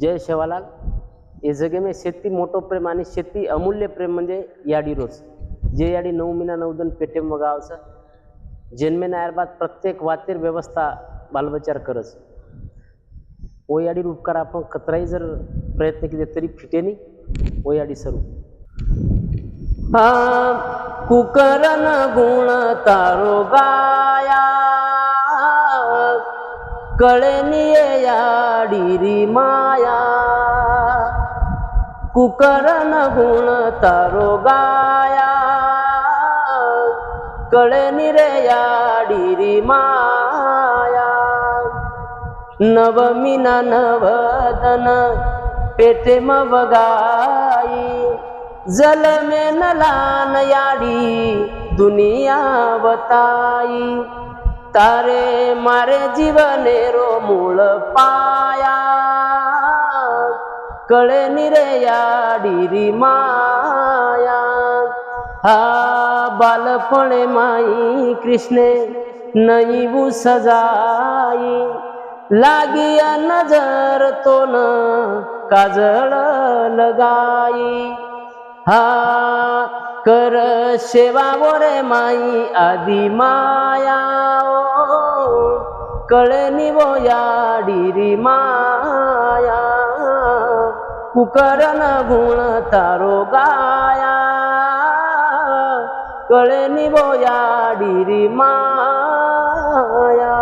जय शेवालाल। ये जगे में शेती मोटो प्रेम आणि शेती अमूल्य प्रेम म्हणजे याडी रोज जे याडी 9 महिना 9 दिन पेटे मगावचं जन्मे ना बाद प्रत्येक वातेर व्यवस्था बालबचार करच ओ याडी उपकार आपण कतराही जर प्रयत्न केले तरी फिटे नाही ओ याडी सरू कुकरन गुण तारो गाया कळनिये याडी री माया कुकरन गुण तारो गाया कळनी रे याडी री माया नवमीना नवदन पेटे मवगाई जल में नलान याडी दुनिया बताई तारे मारे जीवने रो मूळ पाया कळे निरे याडी री माया हा बालपणे माई कृष्णे नईबू सजाई लागिया नजर तो न काजळ लगाई हा कर सेवा बोरे माई आदि माया कळे निवो याडी री माया कुकरन गुण तारो गाया कळे निवो याडी री माया।